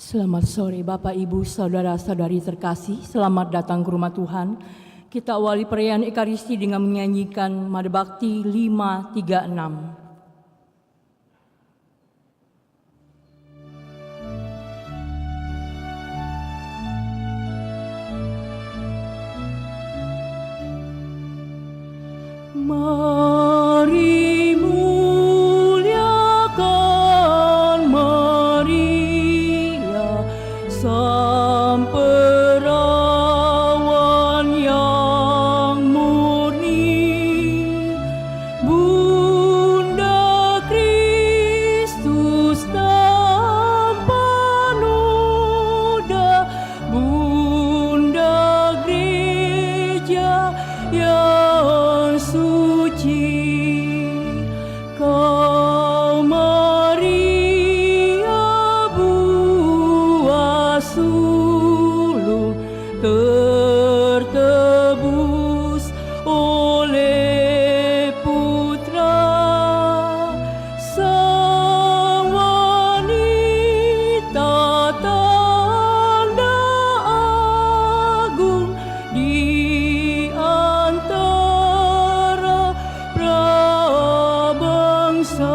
Selamat sore Bapak, Ibu, Saudara-saudari terkasih. Selamat datang ke rumah Tuhan. Kita awali perayaan Ekaristi dengan menyanyikan Mada Bakti 536. Mari muliakan Maria, Sang Perawan yang murni, Bunda Kristus tanpa noda, Bunda Gereja yang suci. Kau Maria buah sulung tertebus oleh Putra, Sang wanita tanda agung di antara prabangsa.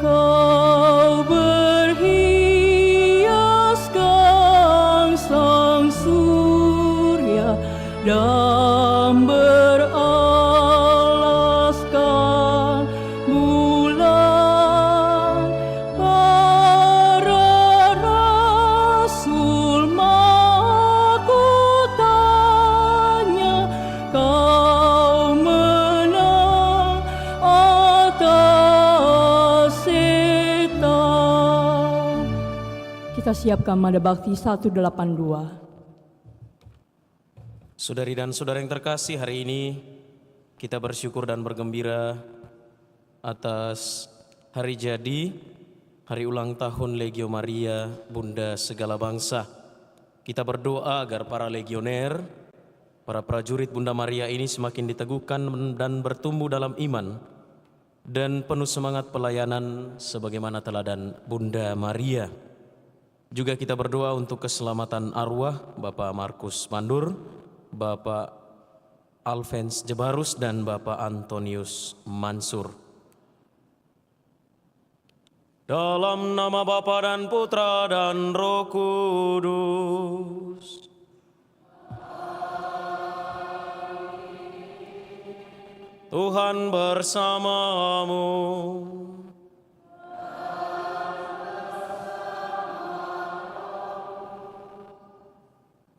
Kau berhiaskan sang surya dan beralaskan bulan. Para rasul mahkotanya kau menang atas setan. Kita siapkan Mada Bakti 182. Saudari dan saudara yang terkasih, hari ini kita bersyukur dan bergembira atas hari jadi, hari ulang tahun Legio Maria, Bunda segala bangsa. Kita berdoa agar para legioner, para prajurit Bunda Maria ini semakin diteguhkan dan bertumbuh dalam iman dan penuh semangat pelayanan sebagaimana teladan Bunda Maria. Juga kita berdoa untuk keselamatan arwah Bapak Markus Mandur, Bapak Alfens Jebarus, dan Bapak Antonius Mansur. Dalam nama Bapa dan Putra dan Roh Kudus. Tuhan bersamamu.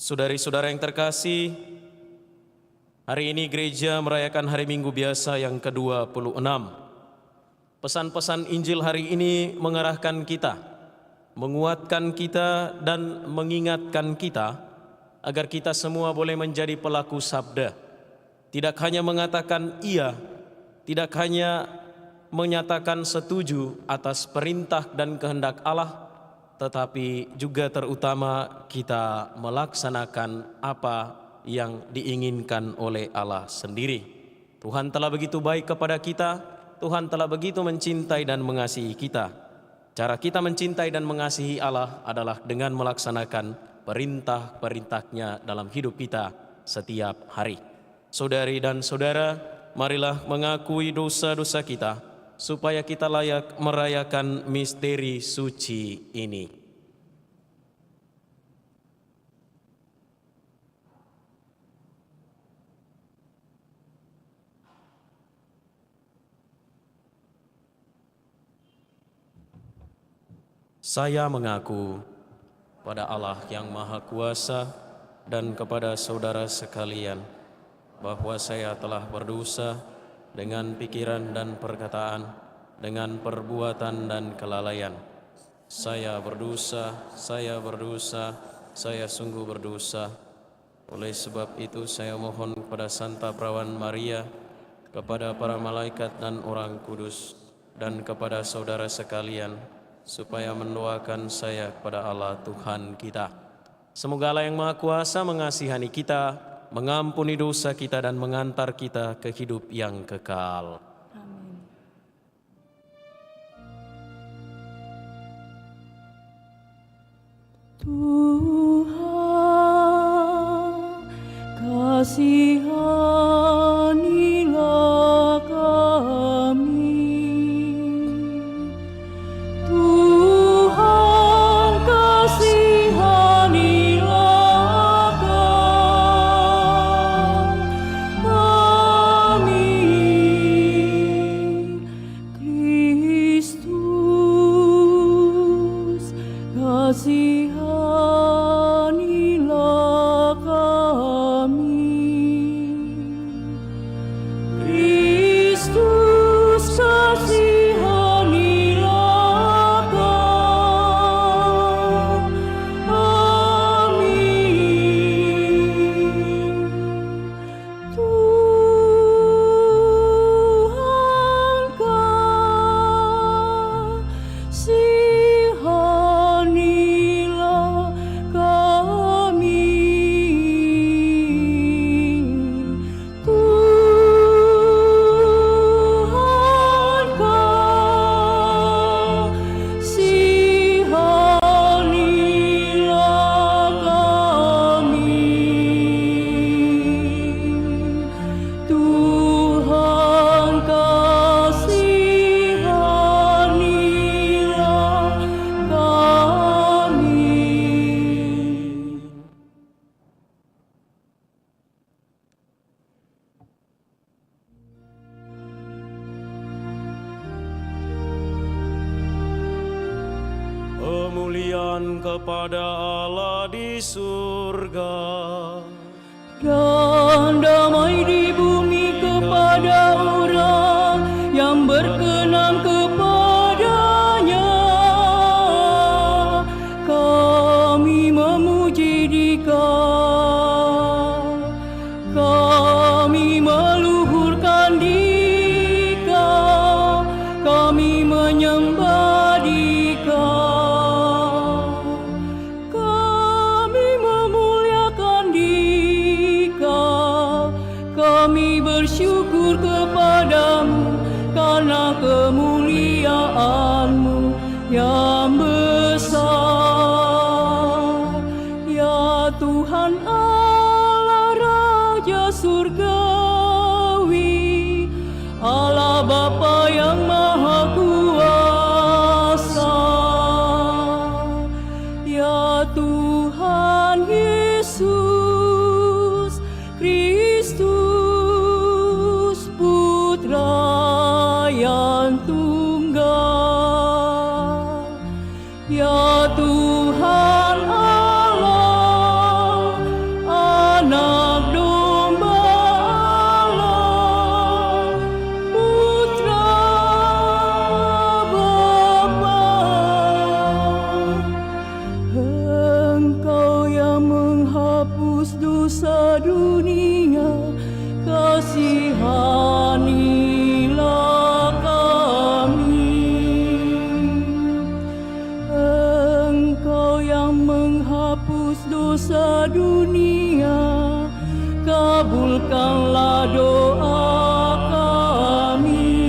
Saudari-saudara yang terkasih, hari ini gereja merayakan hari Minggu biasa yang ke-26. Pesan-pesan Injil hari ini mengarahkan kita, menguatkan kita dan mengingatkan kita agar kita semua boleh menjadi pelaku sabda. Tidak hanya mengatakan iya, tidak hanya menyatakan setuju atas perintah dan kehendak Allah, tetapi juga terutama kita melaksanakan apa yang diinginkan oleh Allah sendiri. Tuhan telah begitu baik kepada kita, Tuhan telah begitu mencintai dan mengasihi kita. Cara kita mencintai dan mengasihi Allah adalah dengan melaksanakan perintah-perintahnya dalam hidup kita setiap hari. Saudari dan saudara, marilah mengakui dosa-dosa kita, supaya kita layak merayakan misteri suci ini. Saya mengaku pada Allah yang Maha Kuasa dan kepada saudara sekalian bahwa saya telah berdosa dengan pikiran dan perkataan, dengan perbuatan dan kelalaian. Saya berdosa, saya sungguh berdosa. Oleh sebab itu saya mohon kepada Santa Perawan Maria, kepada para malaikat dan orang kudus, dan kepada saudara sekalian, supaya mendoakan saya kepada Allah Tuhan kita. Semoga Allah yang Maha Kuasa mengasihani kita, mengampuni dosa kita dan mengantar kita ke hidup yang kekal. Amin. Tuhan, kasihanilah kami. Tuhan, kasihanilah kami. Kristus, kasihanilah kami. Kristus, kasihanilah kami. Tuhan, kasihanilah kami. Tuhan, kasihanilah kami. Tuhan, kasihanilah kami. Pemulihan kepada Allah di surga. Dan damai di bumi kepada orang yang berkenan kepadanya. Kami memuji Dikau, kami meluhurkan Dikau, kami menyembah Dikau, kami memuliakan Dikau, kami bersyukur kepadamu karena kemuliaan-Mu yang besar. Ya Tuhan Allah Raja Surgawi, Allah Bapa yang Maha Kuasa. Ya Tuhan Yesus Kristus, Putra yang tunggal. Ya Tuhan Allah, Anak Domba Allah, Putra Bapa. Engkau yang menghapus dosa dunia, kasihanilah kami. Engkau yang menghapus dosa dunia, kabulkanlah doa kami.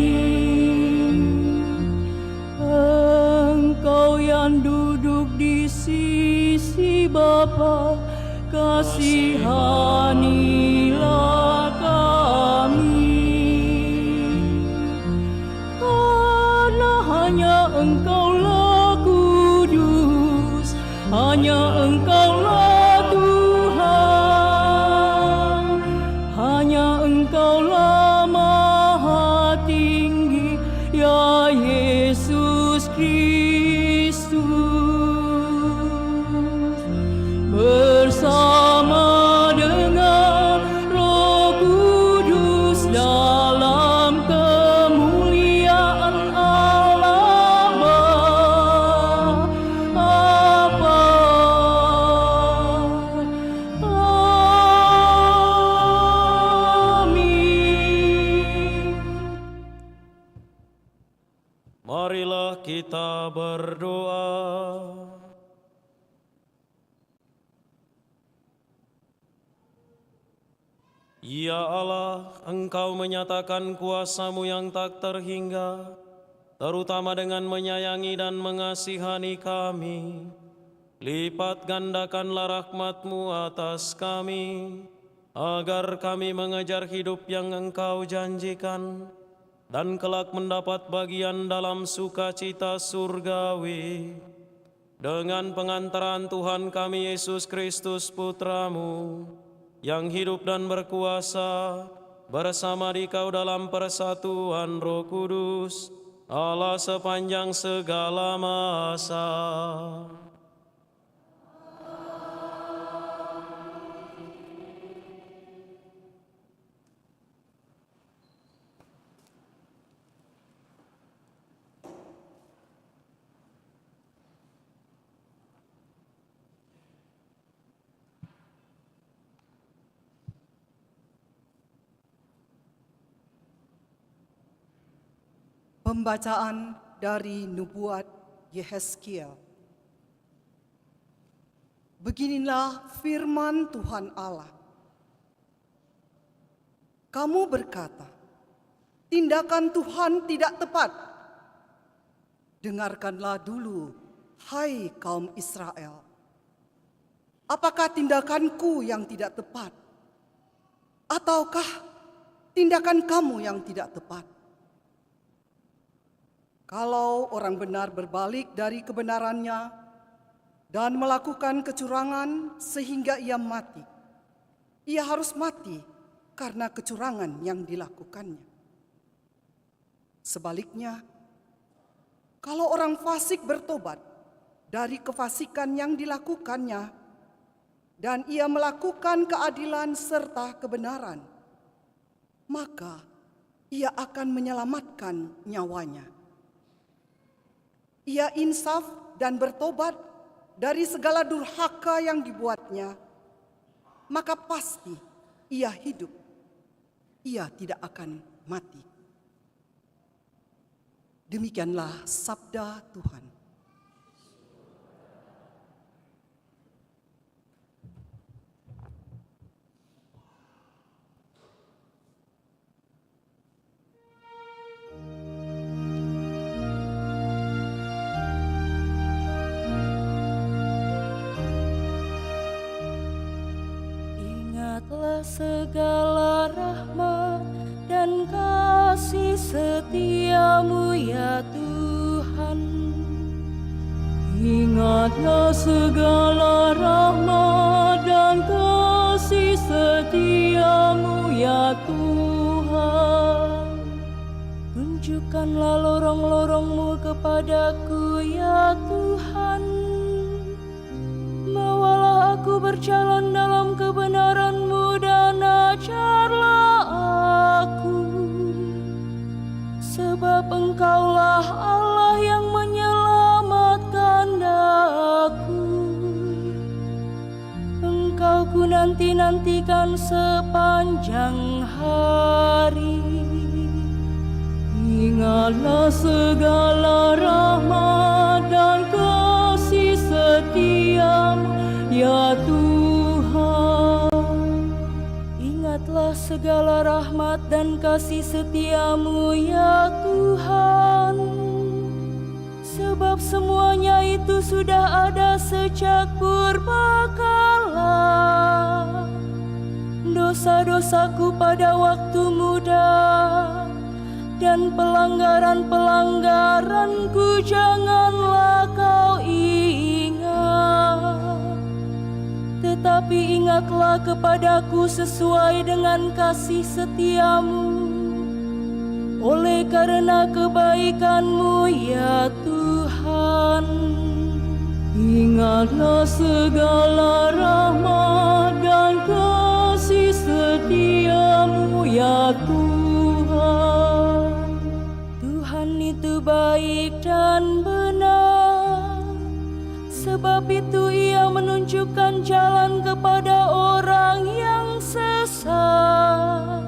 Engkau yang duduk di sisi Bapa, kasihanilah kami. Karena hanya Engkaulah kudus, hanya Engkaulah Tuhan, hanya Engkaulah Maha Tinggi, ya Yesus Kristus. Bersama dengan Roh Kudus dalam kemuliaan Allah Bapa. Amin. Marilah kita berdoa. Ya Allah, Engkau menyatakan kuasa-Mu yang tak terhingga, terutama dengan menyayangi dan mengasihani kami, lipat gandakanlah rahmat-Mu atas kami, agar kami mengejar hidup yang Engkau janjikan, dan kelak mendapat bagian dalam sukacita surgawi. Dengan pengantaran Tuhan kami Yesus Kristus Putra-Mu, yang hidup dan berkuasa bersama Dikau dalam persatuan Roh Kudus, Allah sepanjang segala masa. Pembacaan dari Nubuat Yehezkiel. Beginilah firman Tuhan Allah. Kamu berkata, tindakan Tuhan tidak tepat. Dengarkanlah dulu, hai kaum Israel. Apakah tindakanku yang tidak tepat? Ataukah tindakan kamu yang tidak tepat? Kalau orang benar berbalik dari kebenarannya dan melakukan kecurangan sehingga ia mati, ia harus mati karena kecurangan yang dilakukannya. Sebaliknya, kalau orang fasik bertobat dari kefasikan yang dilakukannya dan ia melakukan keadilan serta kebenaran, maka ia akan menyelamatkan nyawanya. Ia insaf dan bertobat dari segala durhaka yang dibuatnya, maka pasti ia hidup. Ia tidak akan mati. Demikianlah sabda Tuhan. Segala rahmat dan kasih setia-Mu ya Tuhan. Ingatlah segala rahmat dan kasih setia-Mu ya Tuhan. Tunjukkanlah lorong-lorong-Mu kepadaku ya Tuhan. Bawalah aku berjalan dalam kebenaran-Mu dan ajarlah aku. Sebab Engkaulah Allah yang menyelamatkan daku. Engkau ku nanti-nantikan sepanjang hari. Ingatlah segala rahmat dan kasih setia-Mu ya Tuhan. Ingatlah segala rahmat dan kasih setia-Mu ya Tuhan. Sebab semuanya itu sudah ada sejak purbakala. Dosa-dosaku pada waktu muda dan pelanggaran-pelanggaranku janganlah Kau ingat. Tetapi ingatlah kepadaku sesuai dengan kasih setia-Mu, oleh karena kebaikan-Mu ya Tuhan. Ingatlah segala rahmat dan kasih setia-Mu ya Tuhan. Tuhan itu baik dan benar, sebab itu Ia menunjukkan jalan kepada orang yang sesat.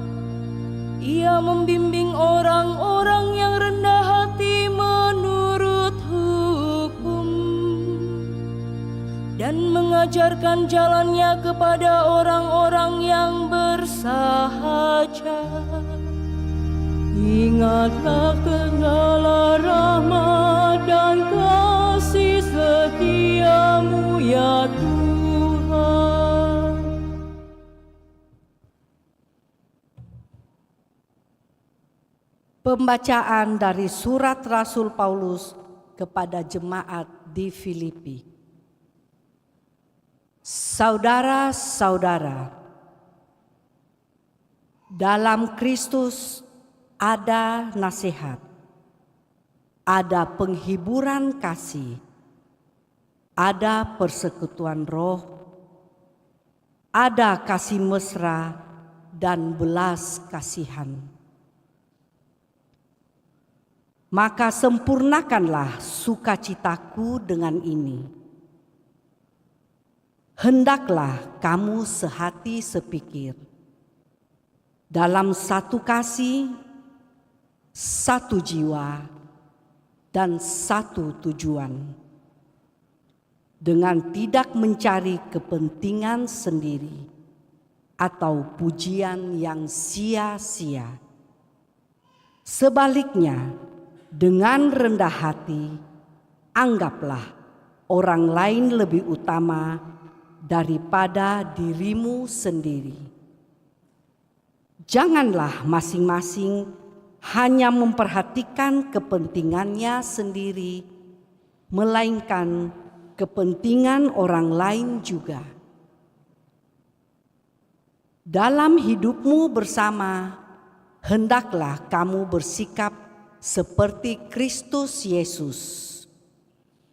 Ia membimbing orang-orang yang rendah hati menurut hukum, dan mengajarkan jalannya kepada orang-orang yang bersahaja. Ingatlah segala rahmat dan kasih setia setia-Mu ya Tuhan. Pembacaan dari surat Rasul Paulus kepada jemaat di Filipi. Saudara-saudara, dalam Kristus ada nasihat, ada penghiburan kasih, ada persekutuan roh, ada kasih mesra dan belas kasihan. Maka sempurnakanlah sukacitaku dengan ini. Hendaklah kamu sehati sepikir, dalam satu kasih, satu jiwa, dan satu tujuan, dengan tidak mencari kepentingan sendiri atau pujian yang sia-sia. Sebaliknya, dengan rendah hati, anggaplah orang lain lebih utama daripada dirimu sendiri. Janganlah masing-masing hanya memperhatikan kepentingannya sendiri, melainkan kepentingan orang lain juga. Dalam hidupmu bersama, hendaklah kamu bersikap seperti Kristus Yesus.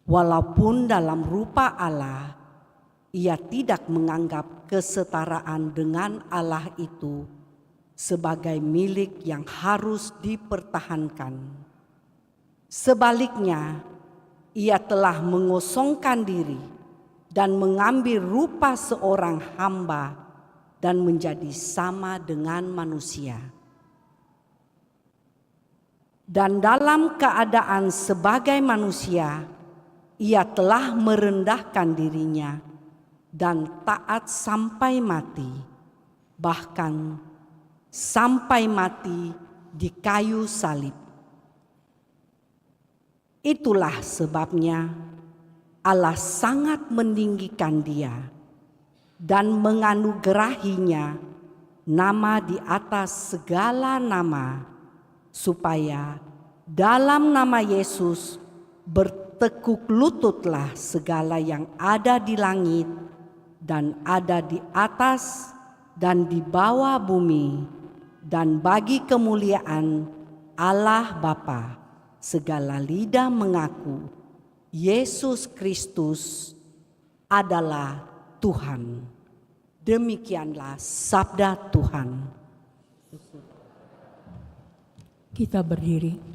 Walaupun dalam rupa Allah, Ia tidak menganggap kesetaraan dengan Allah itu sebagai milik yang harus dipertahankan. Sebaliknya, Ia telah mengosongkan diri dan mengambil rupa seorang hamba dan menjadi sama dengan manusia. Dan dalam keadaan sebagai manusia, Ia telah merendahkan dirinya dan taat sampai mati, bahkan sampai mati di kayu salib. Itulah sebabnya Allah sangat meninggikan Dia dan menganugerahinya nama di atas segala nama, supaya dalam nama Yesus bertekuk lututlah segala yang ada di langit dan ada di atas dan di bawah bumi, dan bagi kemuliaan Allah Bapa segala lidah mengaku Yesus Kristus adalah Tuhan. Demikianlah sabda Tuhan. Kita berdiri.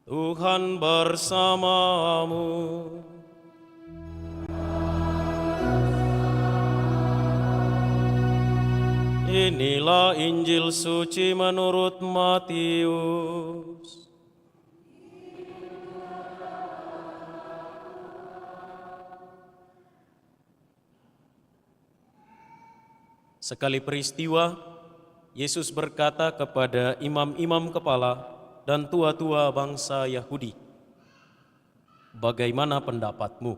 Tuhan bersamamu. Inilah Injil suci menurut Matius. Sekali peristiwa, Yesus berkata kepada imam-imam kepala dan tua-tua bangsa Yahudi, "Bagaimana pendapatmu?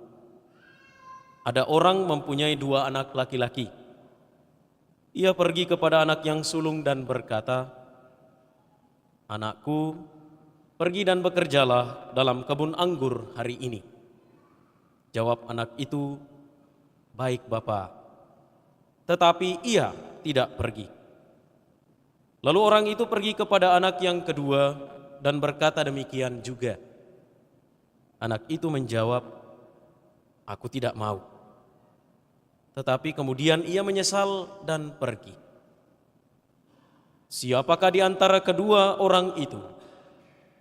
Ada orang mempunyai 2 anak laki-laki. Ia pergi kepada anak yang sulung dan berkata, "Anakku, pergi dan bekerjalah dalam kebun anggur hari ini." Jawab anak itu, "Baik, Bapa." Tetapi ia tidak pergi. Lalu orang itu pergi kepada anak yang kedua dan berkata demikian juga. Anak itu menjawab, "Aku tidak mau." Tetapi kemudian ia menyesal dan pergi. Siapakah di antara kedua orang itu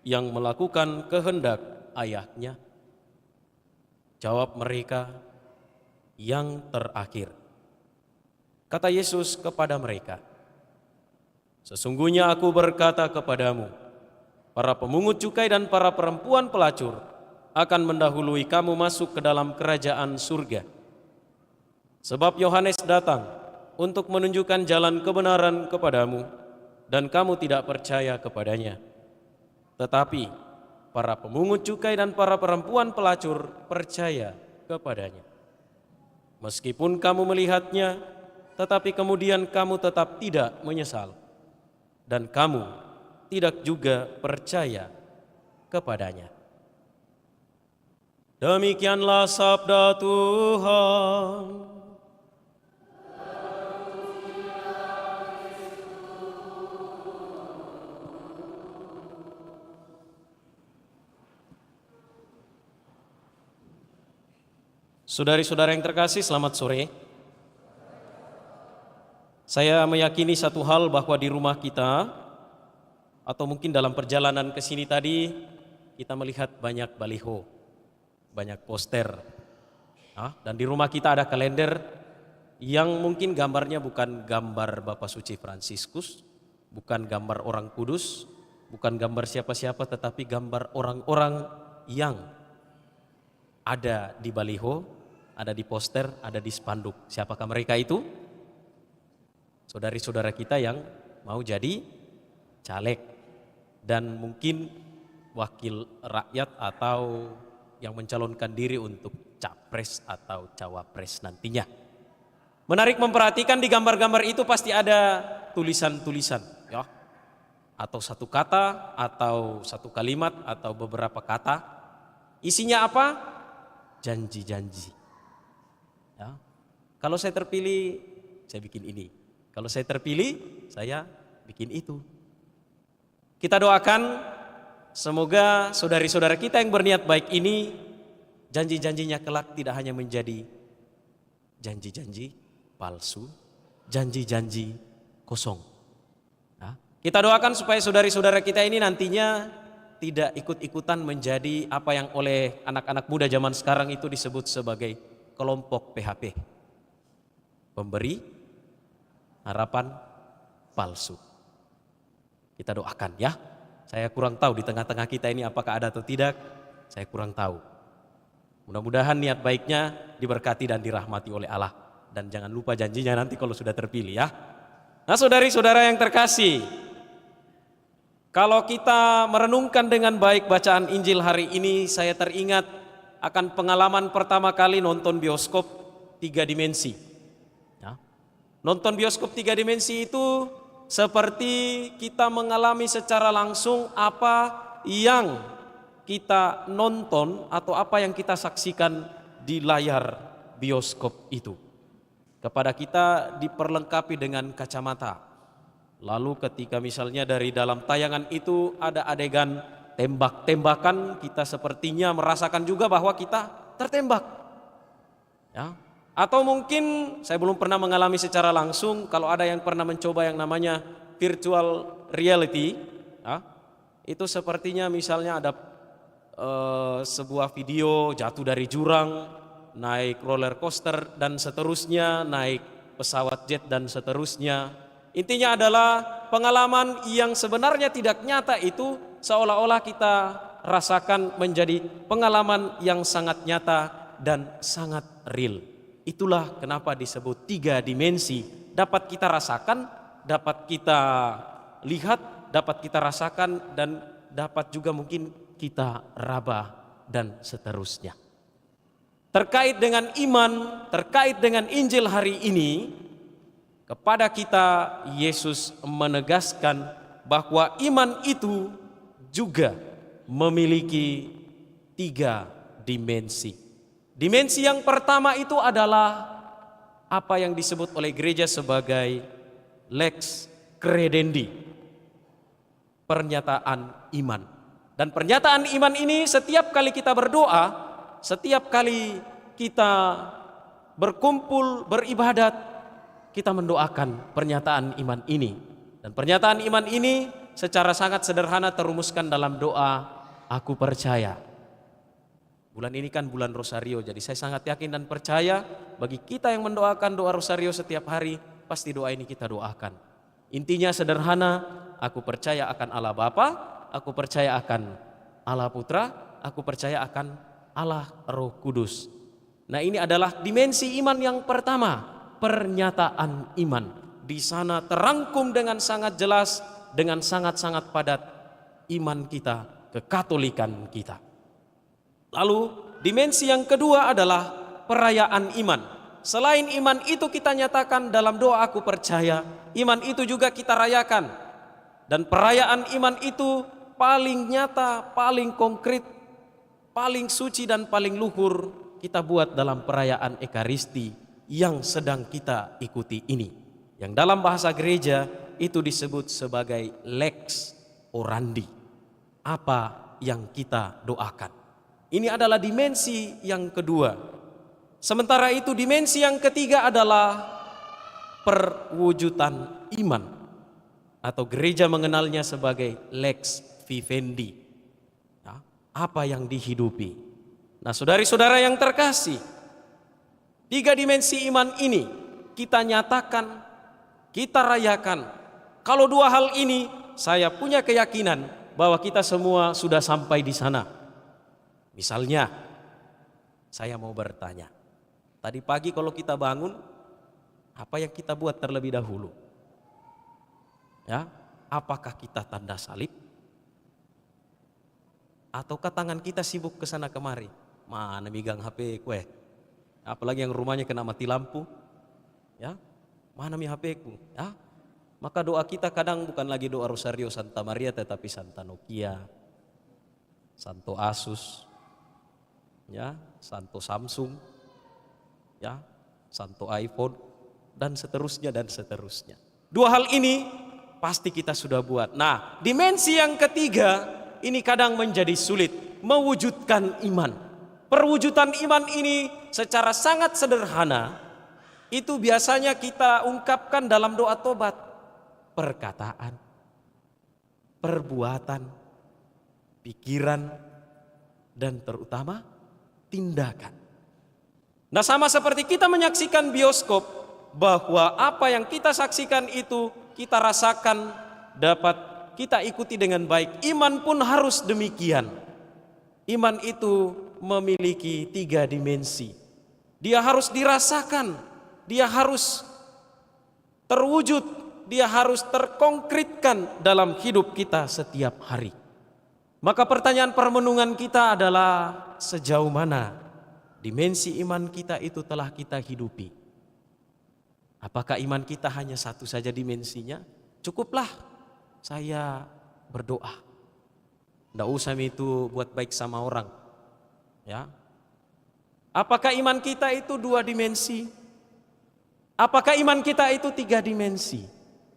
yang melakukan kehendak ayahnya? Jawab mereka, "Yang terakhir." Kata Yesus kepada mereka, "Sesungguhnya aku berkata kepadamu, para pemungut cukai dan para perempuan pelacur akan mendahului kamu masuk ke dalam kerajaan surga. Sebab Yohanes datang untuk menunjukkan jalan kebenaran kepadamu, dan kamu tidak percaya kepadanya. Tetapi para pemungut cukai dan para perempuan pelacur percaya kepadanya. Meskipun kamu melihatnya, tetapi kemudian kamu tetap tidak menyesal, dan kamu tidak juga percaya kepadanya." Demikianlah sabda Tuhan. Saudari-saudara yang terkasih, selamat sore. Saya meyakini satu hal, bahwa di rumah kita atau mungkin dalam perjalanan ke sini tadi kita melihat banyak baliho, banyak poster. Dan di rumah kita ada kalender yang mungkin gambarnya bukan gambar Bapak Suci Fransiskus, bukan gambar orang kudus, bukan gambar siapa-siapa, tetapi gambar orang-orang yang ada di baliho, ada di poster, ada di spanduk. Siapakah mereka itu? Saudari-saudara kita yang mau jadi caleg dan mungkin wakil rakyat atau yang mencalonkan diri untuk capres atau cawapres nantinya. Menarik memperhatikan di gambar-gambar itu pasti ada tulisan-tulisan, ya, atau satu kata, atau satu kalimat, atau beberapa kata. Isinya apa? Janji-janji. Ya. Kalau saya terpilih, saya bikin ini. Kalau saya terpilih, saya bikin itu. Kita doakan semoga saudari-saudara kita yang berniat baik ini, janji-janjinya kelak tidak hanya menjadi janji-janji palsu, janji-janji kosong. Nah, kita doakan supaya saudari-saudara kita ini nantinya tidak ikut-ikutan menjadi apa yang oleh anak-anak muda zaman sekarang itu disebut sebagai kelompok PHP. Pemberi harapan palsu. Kita doakan ya. Saya kurang tahu di tengah-tengah kita ini apakah ada atau tidak. Saya kurang tahu. Mudah-mudahan niat baiknya diberkati dan dirahmati oleh Allah. Dan jangan lupa janjinya nanti kalau sudah terpilih ya. Nah, saudari-saudara yang terkasih, kalau kita merenungkan dengan baik bacaan Injil hari ini, saya teringat akan pengalaman pertama kali nonton bioskop 3 dimensi. Ya. Nonton bioskop 3 dimensi itu seperti kita mengalami secara langsung apa yang kita nonton atau apa yang kita saksikan di layar bioskop itu. Kepada kita diperlengkapi dengan kacamata. Lalu ketika misalnya dari dalam tayangan itu ada adegan tembak-tembakan, kita sepertinya merasakan juga bahwa kita tertembak. Ya. Atau mungkin saya belum pernah mengalami secara langsung, kalau ada yang pernah mencoba yang namanya virtual reality, ya, itu sepertinya misalnya ada sebuah video jatuh dari jurang, naik roller coaster dan seterusnya, naik pesawat jet dan seterusnya. Intinya adalah pengalaman yang sebenarnya tidak nyata itu seolah-olah kita rasakan menjadi pengalaman yang sangat nyata dan sangat real. Itulah kenapa disebut 3 dimensi. Dapat kita rasakan, dapat kita lihat, dapat kita rasakan, dan dapat juga mungkin kita raba dan seterusnya. Terkait dengan iman, terkait dengan Injil hari ini, kepada kita Yesus menegaskan bahwa iman itu juga memiliki 3 dimensi. Dimensi yang pertama itu adalah apa yang disebut oleh gereja sebagai lex credendi, pernyataan iman. Dan pernyataan iman ini setiap kali kita berdoa, setiap kali kita berkumpul beribadat, kita mendoakan pernyataan iman ini. Dan pernyataan iman ini secara sangat sederhana terumuskan dalam doa, aku percaya. Bulan ini kan bulan Rosario, jadi saya sangat yakin dan percaya bagi kita yang mendoakan doa Rosario setiap hari, pasti doa ini kita doakan. Intinya sederhana, aku percaya akan Allah Bapa, aku percaya akan Allah Putra, aku percaya akan Allah Roh Kudus. Nah, ini adalah dimensi iman yang pertama, pernyataan iman. Di sana terangkum dengan sangat jelas, dengan sangat-sangat padat iman kita, kekatolikan kita. Lalu dimensi yang kedua adalah perayaan iman. Selain iman itu kita nyatakan dalam doa aku percaya, iman itu juga kita rayakan. Dan perayaan iman itu paling nyata, paling konkret, paling suci dan paling luhur kita buat dalam perayaan Ekaristi yang sedang kita ikuti ini. Yang dalam bahasa gereja itu disebut sebagai lex orandi. Apa yang kita doakan. Ini adalah dimensi yang kedua. Sementara itu dimensi yang ketiga adalah perwujudan iman. Atau gereja mengenalnya sebagai lex vivendi. Ya, apa yang dihidupi. Nah, saudari-saudara yang terkasih, 3 dimensi iman ini kita nyatakan, kita rayakan. Kalau 2 hal ini saya punya keyakinan bahwa kita semua sudah sampai di sana. Misalnya, saya mau bertanya, tadi pagi kalau kita bangun, apa yang kita buat terlebih dahulu? Ya, apakah kita tanda salib? Ataukah tangan kita sibuk ke sana kemari? Mana megang HP kue? Apalagi yang rumahnya kena mati lampu. Ya, mana mi HP ku? Ya, maka doa kita kadang bukan lagi doa Rosario Santa Maria, tetapi Santa Nokia, Santo Asus, ya, Santo Samsung, ya, Santo iPhone, dan seterusnya dan seterusnya. 2 hal ini pasti kita sudah buat. Nah, dimensi yang ketiga ini kadang menjadi sulit, mewujudkan iman. Perwujudan iman ini secara sangat sederhana itu biasanya kita ungkapkan dalam doa tobat. Perkataan, perbuatan, pikiran, dan terutama tindakan. Nah, sama seperti kita menyaksikan bioskop, bahwa apa yang kita saksikan itu kita rasakan, dapat kita ikuti dengan baik. Iman pun harus demikian. Iman itu memiliki 3 dimensi. Dia harus dirasakan, dia harus terwujud, dia harus terkonkretkan dalam hidup kita setiap hari. Maka pertanyaan permenungan kita adalah sejauh mana dimensi iman kita itu telah kita hidupi. Apakah iman kita hanya satu saja dimensinya? Cukuplah saya berdoa. Tidak usah itu buat baik sama orang. Ya. Apakah iman kita itu 2 dimensi? Apakah iman kita itu 3 dimensi?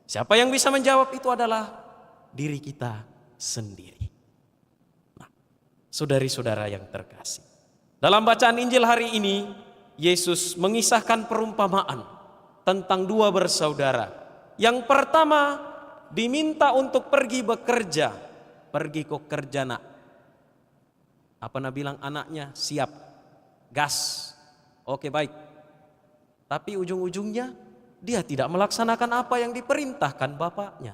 Siapa yang bisa menjawab itu adalah diri kita sendiri. Nah, saudari-saudara yang terkasih, dalam bacaan Injil hari ini, Yesus mengisahkan perumpamaan tentang 2 bersaudara. Yang pertama diminta untuk pergi bekerja. Pergi kok kerja nak. Apa nak bilang anaknya? Siap, gas, oke baik. Tapi ujung-ujungnya dia tidak melaksanakan apa yang diperintahkan bapaknya.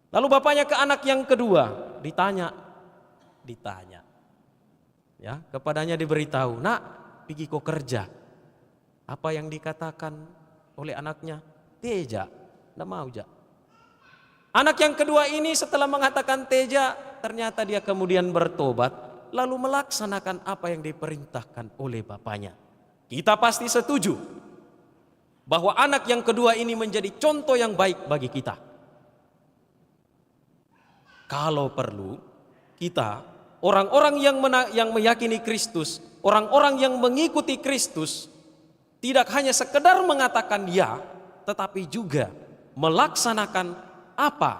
Lalu bapaknya ke anak yang kedua, ditanya. Ya, kepadanya diberitahu, nak pergi kok kerja. Apa yang dikatakan oleh anaknya? Teja, tidak mau ja. Anak yang kedua ini setelah mengatakan teja, ternyata dia kemudian bertobat. Lalu melaksanakan apa yang diperintahkan oleh bapaknya. Kita pasti setuju bahwa anak yang kedua ini menjadi contoh yang baik bagi kita. Kalau perlu, kita orang-orang yang meyakini Kristus, orang-orang yang mengikuti Kristus, tidak hanya sekedar mengatakan ya, tetapi juga melaksanakan apa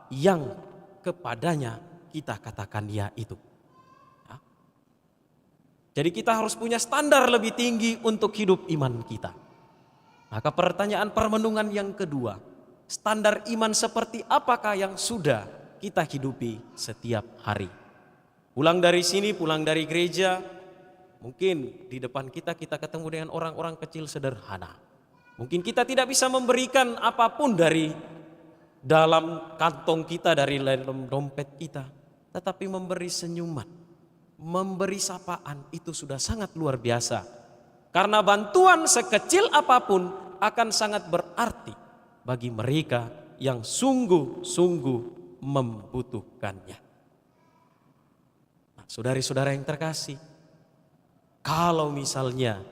yang kepadanya kita katakan ya itu. Ya. Jadi kita harus punya standar lebih tinggi untuk hidup iman kita. Maka pertanyaan permenungan yang kedua, standar iman seperti apakah yang sudah kita hidupi setiap hari? Pulang dari sini, pulang dari gereja, mungkin di depan kita ketemu dengan orang-orang kecil sederhana. Mungkin kita tidak bisa memberikan apapun dari dalam kantong kita, dari dalam dompet kita. Tetapi memberi senyuman, memberi sapaan itu sudah sangat luar biasa. Karena bantuan sekecil apapun akan sangat berarti bagi mereka yang sungguh-sungguh membutuhkannya. Nah, saudari-saudara yang terkasih, kalau misalnya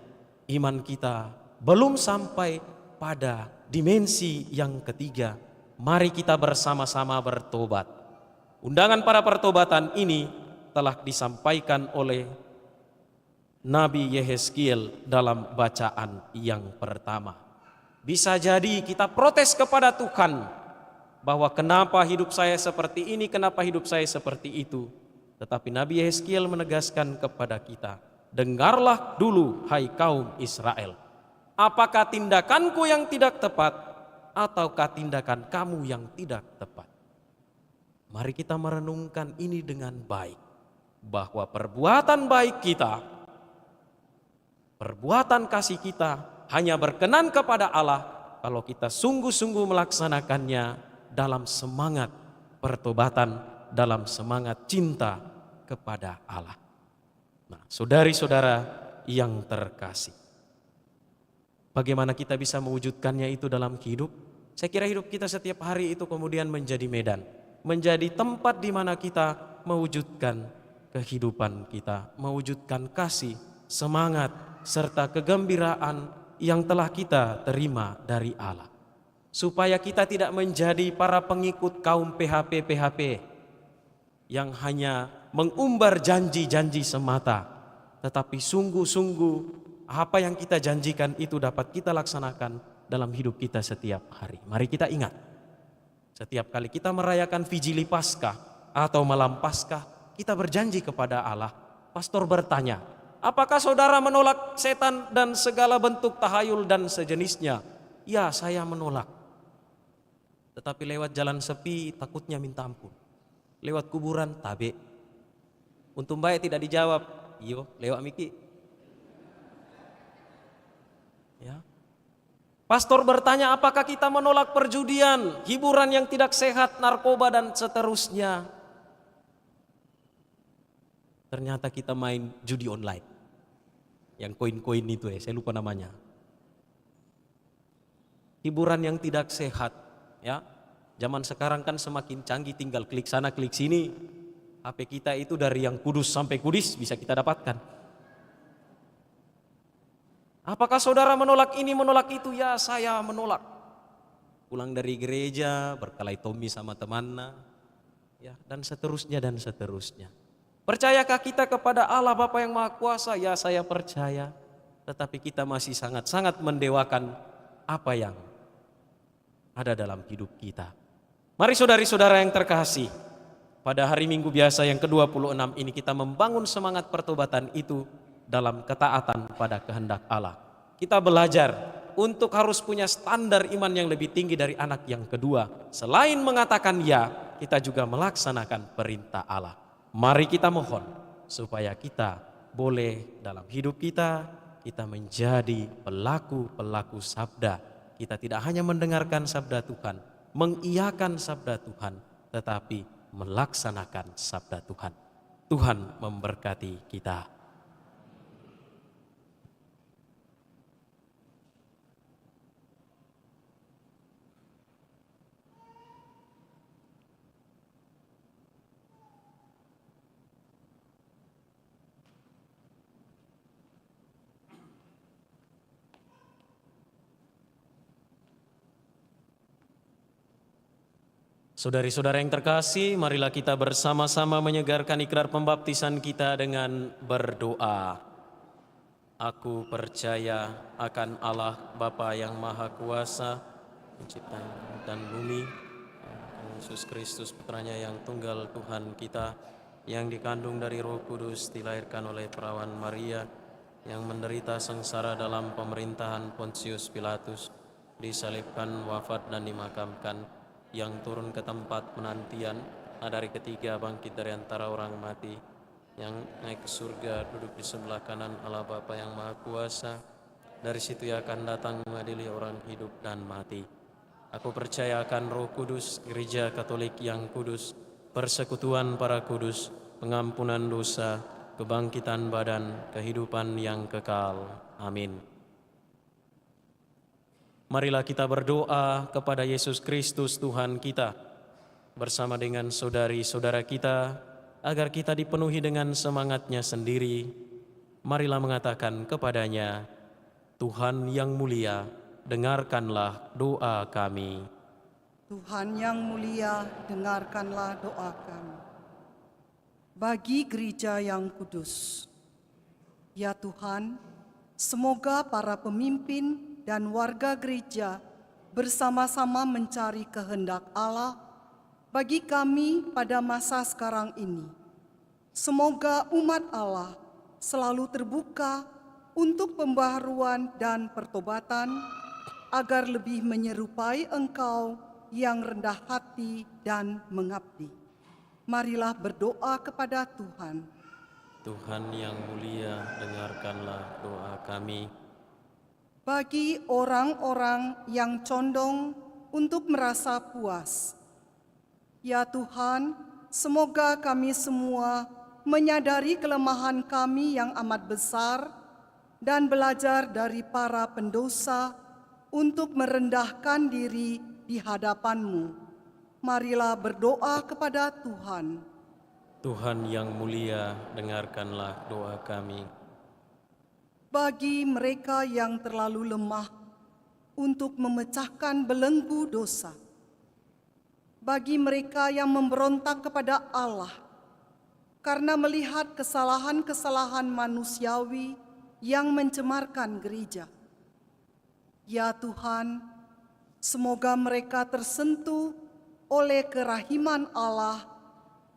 iman kita belum sampai pada dimensi yang ketiga, mari kita bersama-sama bertobat. Undangan pada pertobatan ini telah disampaikan oleh Nabi Yehezkiel dalam bacaan yang pertama. Bisa jadi kita protes kepada Tuhan bahwa kenapa hidup saya seperti ini, kenapa hidup saya seperti itu. Tetapi Nabi Yehezkiel menegaskan kepada kita, dengarlah dulu hai kaum Israel. Apakah tindakanku yang tidak tepat ataukah tindakan kamu yang tidak tepat? Mari kita merenungkan ini dengan baik, bahwa perbuatan baik kita, perbuatan kasih kita hanya berkenan kepada Allah kalau kita sungguh-sungguh melaksanakannya dalam semangat pertobatan, dalam semangat cinta kepada Allah. Nah, saudari-saudara yang terkasih, bagaimana kita bisa mewujudkannya itu dalam hidup? Saya kira hidup kita setiap hari itu kemudian menjadi medan, menjadi tempat di mana kita mewujudkan kehidupan kita, mewujudkan kasih, semangat, serta kegembiraan yang telah kita terima dari Allah. Supaya kita tidak menjadi para pengikut kaum PHP yang hanya mengumbar janji-janji semata, tetapi sungguh-sungguh apa yang kita janjikan itu dapat kita laksanakan dalam hidup kita setiap hari. Mari kita ingat, setiap kali kita merayakan Vigili Paskah atau malam Paskah, kita berjanji kepada Allah. Pastor bertanya, apakah saudara menolak setan dan segala bentuk tahayul dan sejenisnya? Ya, saya menolak. Tetapi lewat jalan sepi takutnya minta ampun. Lewat kuburan tabe. Untung baik tidak dijawab. Iyo, lewat miki. Ya. Pastor bertanya, apakah kita menolak perjudian, hiburan yang tidak sehat, narkoba dan seterusnya? Ternyata kita main judi online. Yang koin-koin itu saya lupa namanya. Hiburan yang tidak sehat, ya. Zaman sekarang kan semakin canggih, tinggal klik sana klik sini. HP kita itu dari yang kudus sampai kudis bisa kita dapatkan. Apakah saudara menolak ini, menolak itu? Ya, saya menolak. Pulang dari gereja, berkelahi Tommy sama temannya, ya, dan seterusnya dan seterusnya. Percayakah kita kepada Allah Bapa yang Maha Kuasa? Ya, saya percaya. Tetapi kita masih sangat-sangat mendewakan apa yang ada dalam hidup kita. Mari saudari-saudara yang terkasih, pada hari Minggu biasa yang ke-26 ini kita membangun semangat pertobatan itu dalam ketaatan pada kehendak Allah. Kita belajar untuk harus punya standar iman yang lebih tinggi dari anak yang kedua. Selain mengatakan ya, kita juga melaksanakan perintah Allah. Mari kita mohon supaya kita boleh dalam hidup kita menjadi pelaku-pelaku sabda. Kita tidak hanya mendengarkan sabda Tuhan, mengiyakan sabda Tuhan, tetapi melaksanakan sabda Tuhan. Tuhan memberkati kita. Saudari-saudara yang terkasih, marilah kita bersama-sama menyegarkan ikrar pembaptisan kita dengan berdoa. Aku percaya akan Allah Bapa yang Maha Kuasa, pencipta langit dan bumi, Yesus Kristus putranya yang tunggal Tuhan kita, yang dikandung dari Roh Kudus, dilahirkan oleh perawan Maria, yang menderita sengsara dalam pemerintahan Pontius Pilatus, disalibkan, wafat dan dimakamkan, yang turun ke tempat penantian, hari ketiga bangkit dari antara orang mati, yang naik ke surga, duduk di sebelah kanan Allah Bapa yang Maha Kuasa. Dari situ ia akan datang mengadili orang hidup dan mati. Aku percaya akan Roh Kudus, Gereja Katolik yang kudus, persekutuan para kudus, pengampunan dosa, kebangkitan badan, kehidupan yang kekal. Amin. Marilah kita berdoa kepada Yesus Kristus Tuhan kita, bersama dengan saudari-saudara kita, agar kita dipenuhi dengan semangatnya sendiri. Marilah mengatakan kepadanya, Tuhan yang mulia, dengarkanlah doa kami. Tuhan yang mulia, dengarkanlah doa kami. Bagi gereja yang kudus, ya Tuhan, semoga para pemimpin dan warga gereja bersama-sama mencari kehendak Allah bagi kami pada masa sekarang ini. Semoga umat Allah selalu terbuka untuk pembaharuan dan pertobatan, agar lebih menyerupai Engkau yang rendah hati dan mengabdi. Marilah berdoa kepada Tuhan. Tuhan yang mulia, dengarkanlah doa kami. Bagi orang-orang yang condong untuk merasa puas, ya Tuhan, semoga kami semua menyadari kelemahan kami yang amat besar dan belajar dari para pendosa untuk merendahkan diri di hadapan-Mu. Marilah berdoa kepada Tuhan. Tuhan yang mulia, dengarkanlah doa kami. Bagi mereka yang terlalu lemah untuk memecahkan belenggu dosa, bagi mereka yang memberontak kepada Allah karena melihat kesalahan-kesalahan manusiawi yang mencemarkan gereja, ya Tuhan, semoga mereka tersentuh oleh kerahiman Allah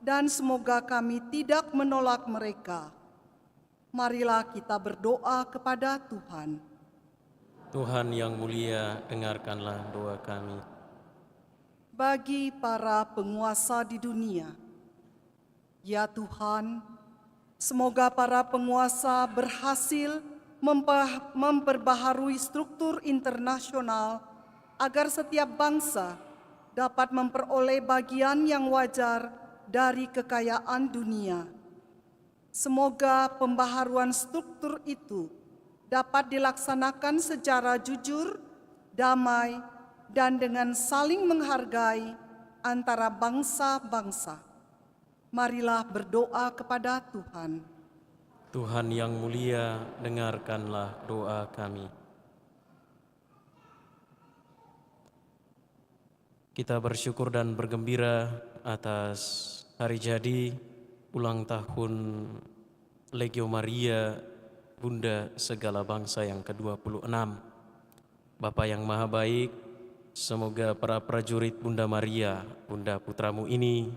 dan semoga kami tidak menolak mereka. Marilah kita berdoa kepada Tuhan. Tuhan yang mulia, dengarkanlah doa kami. Bagi para penguasa di dunia, ya Tuhan, semoga para penguasa berhasil memperbaharui struktur internasional agar setiap bangsa dapat memperoleh bagian yang wajar dari kekayaan dunia. Semoga pembaharuan struktur itu dapat dilaksanakan secara jujur, damai, dan dengan saling menghargai antara bangsa-bangsa. Marilah berdoa kepada Tuhan. Tuhan yang mulia, dengarkanlah doa kami. Kita bersyukur dan bergembira atas hari jadi ulang tahun Legio Maria, Bunda segala bangsa yang ke-26. Bapa yang maha baik, semoga para prajurit Bunda Maria, Bunda putramu ini,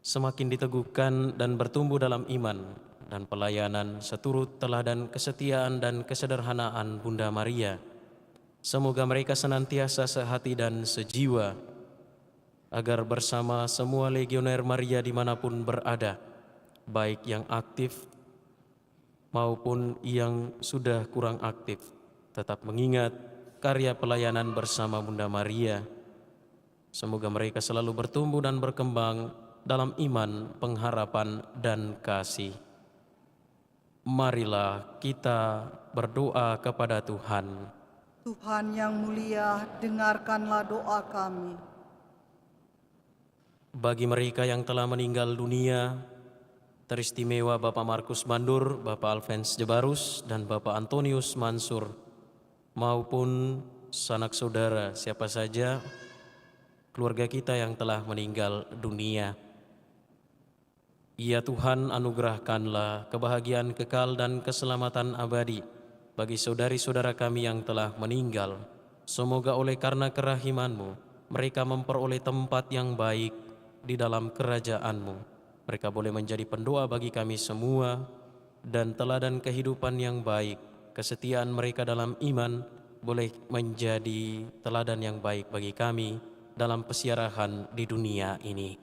semakin diteguhkan dan bertumbuh dalam iman dan pelayanan seturut teladan kesetiaan dan kesederhanaan Bunda Maria. Semoga mereka senantiasa sehati dan sejiwa, agar bersama semua legioner Maria dimanapun berada, baik yang aktif maupun yang sudah kurang aktif, tetap mengingat karya pelayanan bersama Bunda Maria. Semoga mereka selalu bertumbuh dan berkembang dalam iman, pengharapan, dan kasih. Marilah kita berdoa kepada Tuhan. Tuhan yang mulia, dengarkanlah doa kami. Bagi mereka yang telah meninggal dunia, teristimewa Bapak Markus Mandur, Bapak Alfens Jebarus, dan Bapak Antonius Mansur, maupun sanak saudara siapa saja keluarga kita yang telah meninggal dunia. Ya Tuhan, anugerahkanlah kebahagiaan kekal dan keselamatan abadi bagi saudari-saudara kami yang telah meninggal. Semoga oleh karena kerahiman-Mu, mereka memperoleh tempat yang baik di dalam kerajaan-Mu. Mereka boleh menjadi pendoa bagi kami semua dan teladan kehidupan yang baik. Kesetiaan mereka dalam iman boleh menjadi teladan yang baik bagi kami dalam pesiarahan di dunia ini.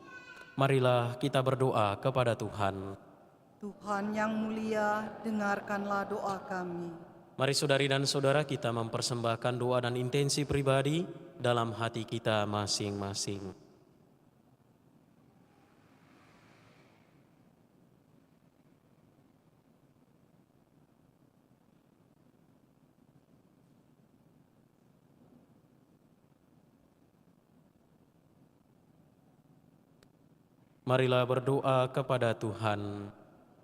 Marilah kita berdoa kepada Tuhan. Tuhan yang mulia, dengarkanlah doa kami. Mari saudari dan saudara, kita mempersembahkan doa dan intensi pribadi dalam hati kita masing-masing. Marilah berdoa kepada Tuhan.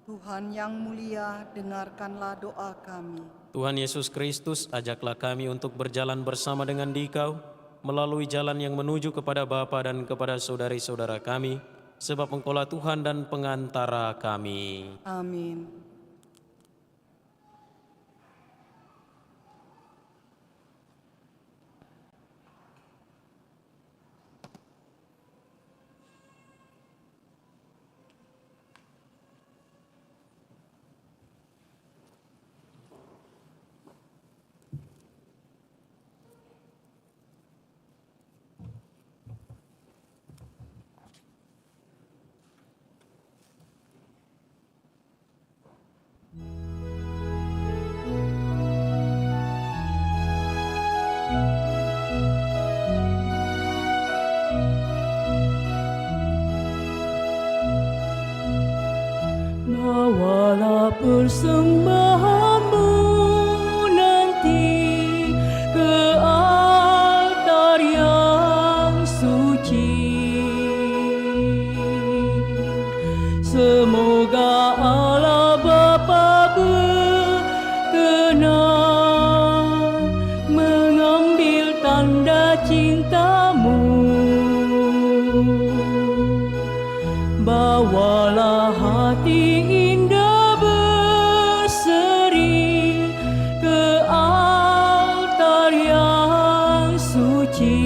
Tuhan yang mulia, dengarkanlah doa kami. Tuhan Yesus Kristus, ajaklah kami untuk berjalan bersama dengan Dikau melalui jalan yang menuju kepada Bapa dan kepada saudari-saudara kami, sebab Engkaulah Tuhan dan pengantara kami. Amin. Bawalah persembahanmu nanti ke altar yang suci. Semoga Allah Bapa berkenan mengambil tanda cintamu. Bawalah hati indah berseri ke altar yang suci.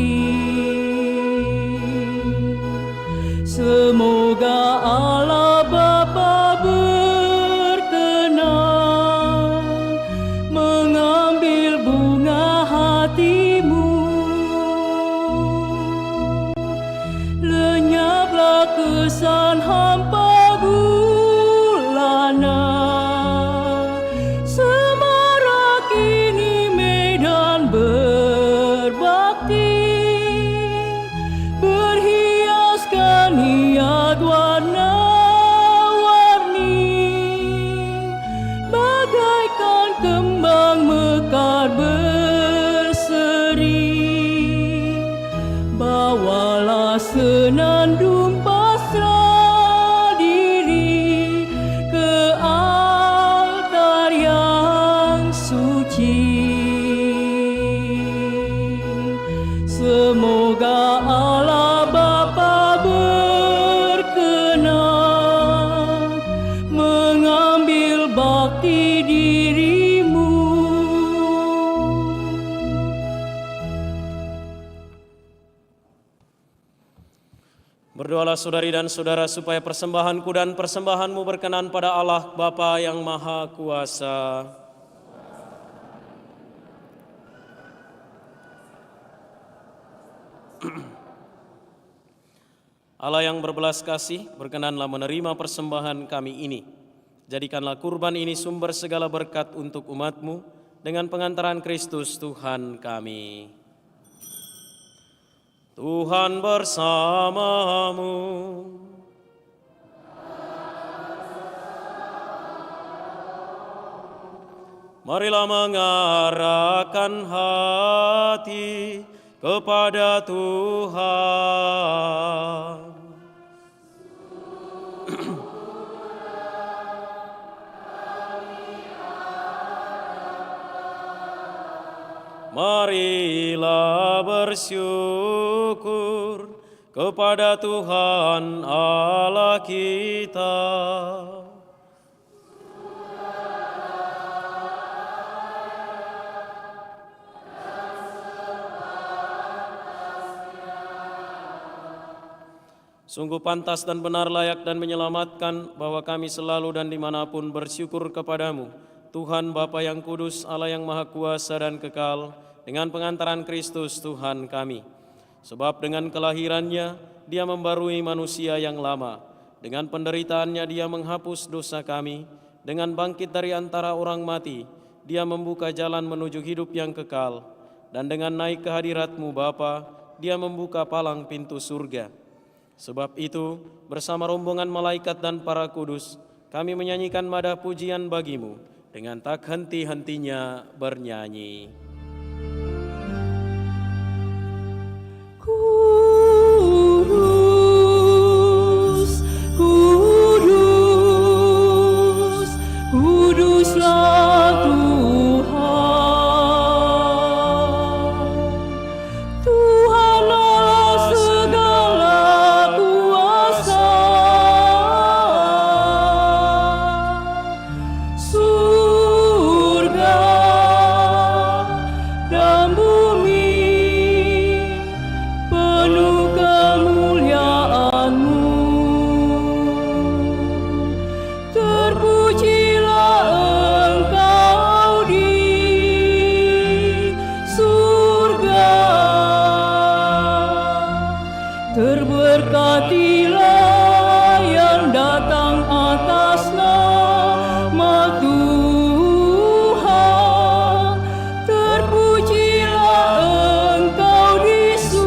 Semoga Allah Bapa berkenan mengambil bunga hatimu. Lenyaplah kesan hampa gulana, semarak ini medan berbakti, berhiaskan niat warna-warni, bagaikan kembang mekar berseri. Bawalah senandung pasrah diri ke altar yang suci. Semoga Allah Bapa berkenan mengambil bakti dirimu. Berdoalah saudari dan saudara supaya persembahanku dan persembahanmu berkenan pada Allah Bapa yang Maha Kuasa. Allah yang berbelas kasih, berkenanlah menerima persembahan kami ini. Jadikanlah kurban ini sumber segala berkat untuk umat-Mu dengan pengantaran Kristus Tuhan kami. Tuhan bersamamu. Marilah mengarahkan hati kepada Tuhan. Marilah bersyukur kepada Tuhan Allah kita. Sungguh pantas dan benar, layak dan menyelamatkan bahwa kami selalu dan dimanapun bersyukur kepadamu, Tuhan Bapa yang kudus, Allah yang maha kuasa dan kekal, dengan pengantaran Kristus Tuhan kami. Sebab dengan kelahirannya, Dia membarui manusia yang lama. Dengan penderitaannya Dia menghapus dosa kami. Dengan bangkit dari antara orang mati, Dia membuka jalan menuju hidup yang kekal. Dan dengan naik ke hadirat-Mu Bapa, Dia membuka palang pintu surga. Sebab itu, bersama rombongan malaikat dan para kudus, kami menyanyikan madah pujian bagi-Mu dengan tak henti-hentinya bernyanyi. Kudus, kudus, kuduslah Tuhan, Tuhan Allah segala kuasa. Surga dan bumi penuh kemuliaan-Mu. Terpujilah Engkau di surga. Terberkatilah yang datang atas nama Tuhan. Terpujilah Engkau di surga.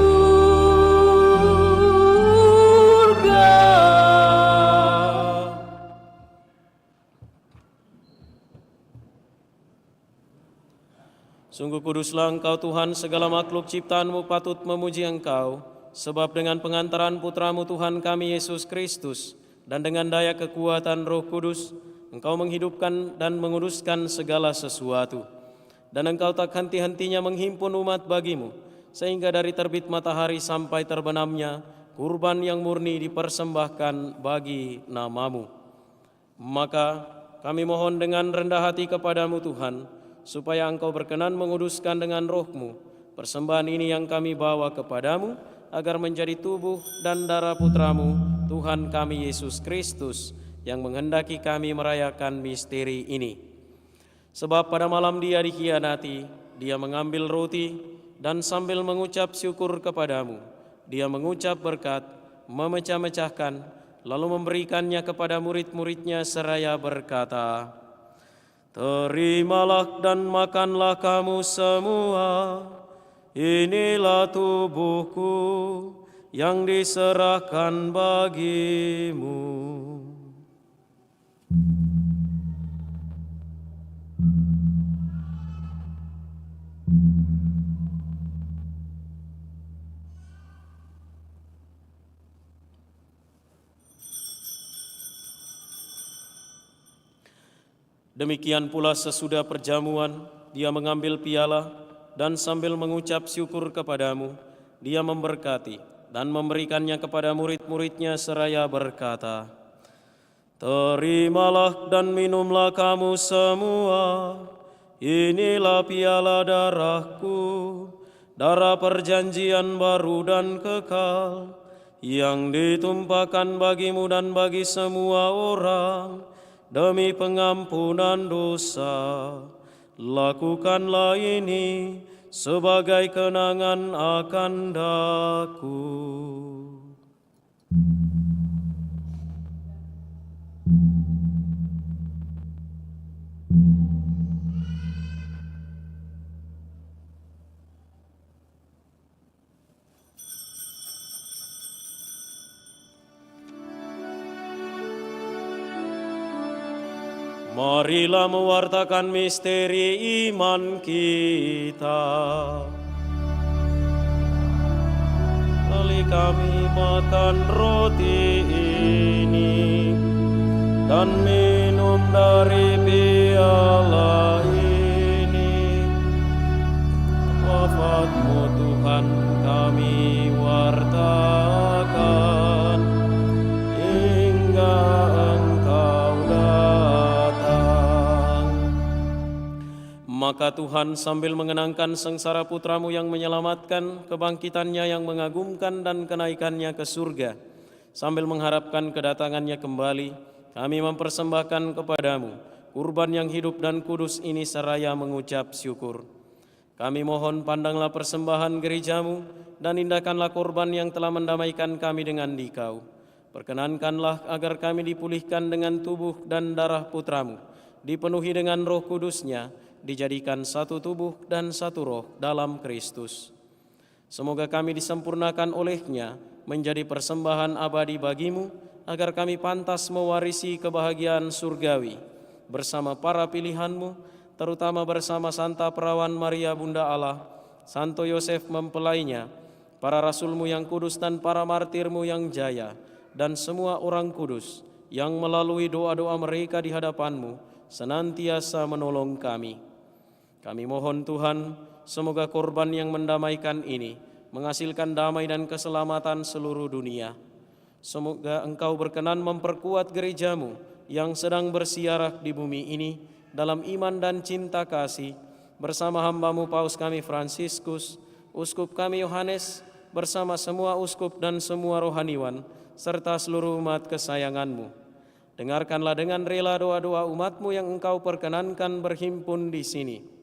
Sungguh kuduslah Engkau Tuhan, segala makhluk ciptaan-Mu patut memuji Engkau, sebab dengan pengantaran Putra-Mu Tuhan kami Yesus Kristus, dan dengan daya kekuatan Roh Kudus, Engkau menghidupkan dan menguduskan segala sesuatu. Dan Engkau tak henti-hentinya menghimpun umat bagi-Mu, sehingga dari terbit matahari sampai terbenamnya, kurban yang murni dipersembahkan bagi nama-Mu. Maka kami mohon dengan rendah hati kepadamu Tuhan, supaya Engkau berkenan menguduskan dengan Roh-Mu persembahan ini yang kami bawa kepadamu, agar menjadi tubuh dan darah Putra-Mu, Tuhan kami Yesus Kristus, yang menghendaki kami merayakan misteri ini. Sebab pada malam Dia dikhianati, Dia mengambil roti, dan sambil mengucap syukur kepadamu, Dia mengucap berkat, memecah-mecahkan, lalu memberikannya kepada murid-muridnya seraya berkata, "Terimalah dan makanlah kamu semua, inilah tubuhku yang diserahkan bagimu." Demikian pula sesudah perjamuan, Dia mengambil piala, dan sambil mengucap syukur kepadamu, Dia memberkati dan memberikannya kepada murid-muridnya seraya berkata, "Terimalah dan minumlah kamu semua, inilah piala darahku, darah perjanjian baru dan kekal, yang ditumpahkan bagimu dan bagi semua orang, demi pengampunan dosa. Lakukanlah ini sebagai kenangan akan Daku." Marilah mewartakan misteri iman kita. Kali kami makan roti ini dan minum dari piala ini, wafat-Mu Tuhan kami wartakan. Maka Tuhan sambil mengenangkan sengsara putramu yang menyelamatkan, kebangkitannya yang mengagumkan dan kenaikannya ke surga, sambil mengharapkan kedatangannya kembali, kami mempersembahkan kepadamu kurban yang hidup dan kudus ini seraya mengucap syukur. Kami mohon pandanglah persembahan gerejamu dan indahkanlah korban yang telah mendamaikan kami dengan Dikau. Perkenankanlah agar kami dipulihkan dengan tubuh dan darah putramu, dipenuhi dengan Roh Kudusnya, dijadikan satu tubuh dan satu roh dalam Kristus. Semoga kami disempurnakan olehnya menjadi persembahan abadi bagimu, agar kami pantas mewarisi kebahagiaan surgawi bersama para pilihanmu, terutama bersama Santa Perawan Maria Bunda Allah, Santo Yosef mempelainya, para rasulmu yang kudus dan para martirmu yang jaya, dan semua orang kudus yang melalui doa-doa mereka di hadapanmu senantiasa menolong kami. Kami mohon Tuhan, semoga korban yang mendamaikan ini menghasilkan damai dan keselamatan seluruh dunia. Semoga Engkau berkenan memperkuat gerejamu yang sedang bersiarah di bumi ini dalam iman dan cinta kasih, bersama hambamu Paus kami Fransiskus, Uskup kami Yohanes, bersama semua uskup dan semua rohaniwan, serta seluruh umat kesayanganmu. Dengarkanlah dengan rela doa-doa umatmu yang Engkau perkenankan berhimpun di sini.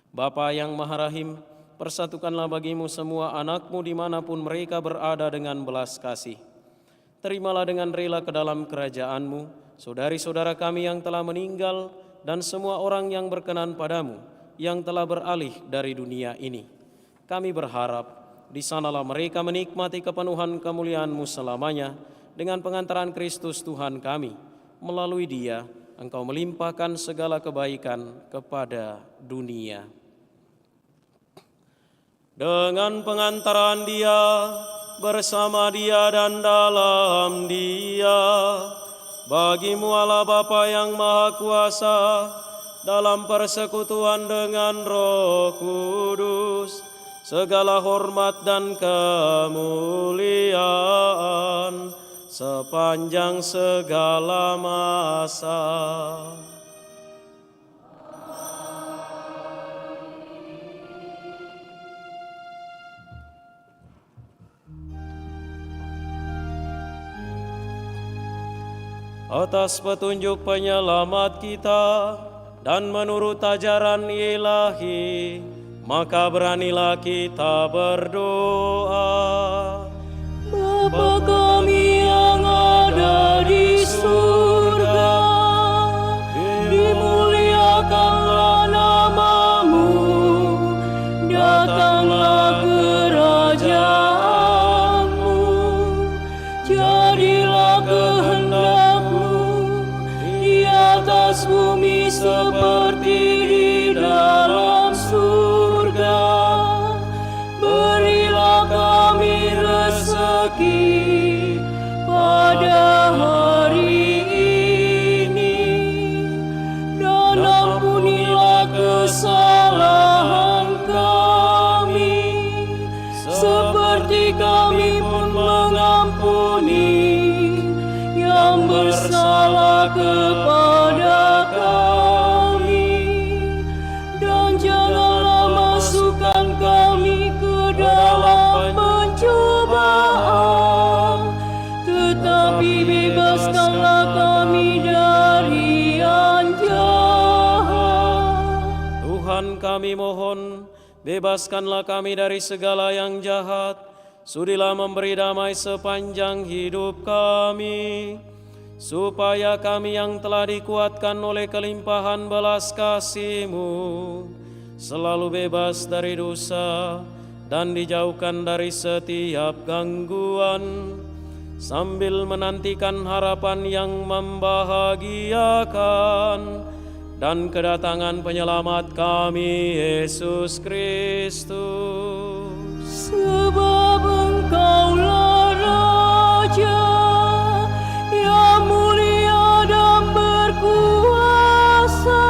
Bapa yang Maha Rahim, persatukanlah bagimu semua anakmu dimanapun mereka berada dengan belas kasih. Terimalah dengan rela ke dalam kerajaanmu saudari-saudara kami yang telah meninggal dan semua orang yang berkenan padamu, yang telah beralih dari dunia ini. Kami berharap di sanalah mereka menikmati kepenuhan kemuliaan-Mu selamanya dengan pengantaran Kristus Tuhan kami. Melalui Dia, Engkau melimpahkan segala kebaikan kepada dunia. Dengan pengantaran Dia, bersama Dia dan dalam Dia, bagimu Allah Bapa yang Maha Kuasa, dalam persekutuan dengan Roh Kudus, segala hormat dan kemuliaan sepanjang segala masa. Atas petunjuk penyelamat kita dan menurut ajaran ilahi, maka beranilah kita berdoa. Bapa kami yang ada di surga, dimuliakanlah nama-Mu, datanglah kerajaan-Mu, jadilah kehendak-Mu di atas bumi seperti di dalam surga. Berilah kami rezeki pada hari ini, dan ampunilah kesalahan kami, seperti kami pun mengampuni yang bersalah kepada kami. Dan janganlah masukkan kami ke dalam pencobaan, tetapi bebaskanlah kami dari yang jahat. Tuhan kami mohon, bebaskanlah kami dari segala yang jahat, sudilah memberi damai sepanjang hidup kami, supaya kami yang telah dikuatkan oleh kelimpahan belas kasih-Mu selalu bebas dari dosa dan dijauhkan dari setiap gangguan, sambil menantikan harapan yang membahagiakan dan kedatangan penyelamat kami, Yesus Kristus. Sebab Engkaulah Raja yang mulia dan berkuasa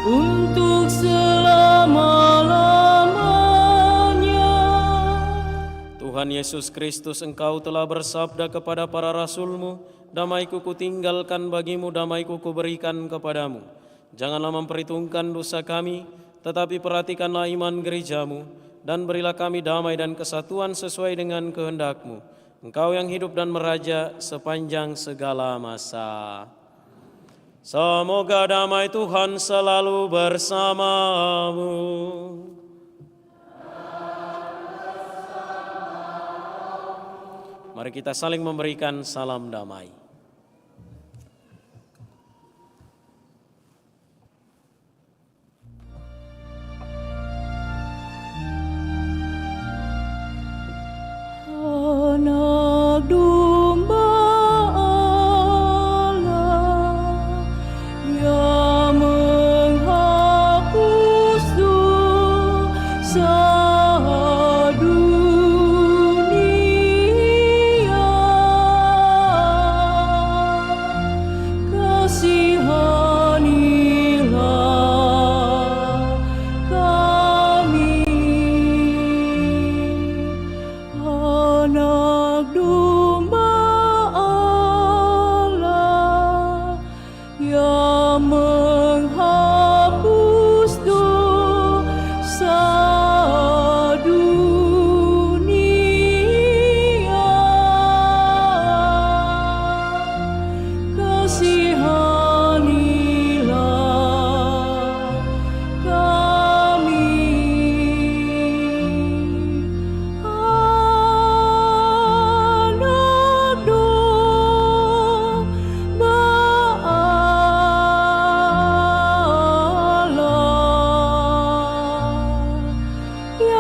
untuk selama-lamanya. Tuhan Yesus Kristus, Engkau telah bersabda kepada para rasul-Mu, damai-Ku kutinggalkan bagimu, damai-Ku kuberikan kepadamu. Janganlah memperhitungkan dosa kami, tetapi perhatikanlah iman gerejamu, dan berilah kami damai dan kesatuan sesuai dengan kehendak-Mu. Engkau yang hidup dan meraja sepanjang segala masa. Semoga damai Tuhan selalu bersamamu. Mari kita saling memberikan salam damai. Anak domba Allah yang menghapus dosa dunia, kasihanilah kami. Anak domba Allah yang menghapus dosa dunia, kasihanilah kami. Anak domba Allah yang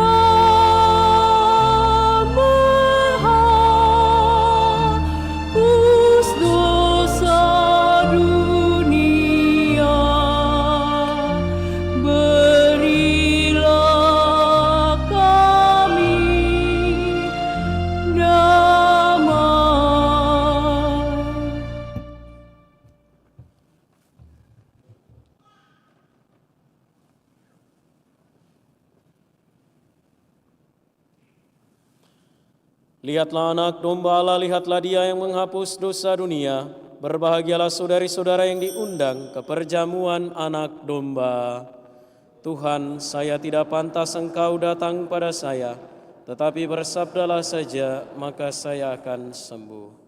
menghapus dosa dunia, berilah kami damai. Lihatlah anak domba Allah, lihatlah dia yang menghapus dosa dunia. Berbahagialah saudari-saudara yang diundang ke perjamuan anak domba. Tuhan, saya tidak pantas Engkau datang pada saya, tetapi bersabdalah saja, maka saya akan sembuh.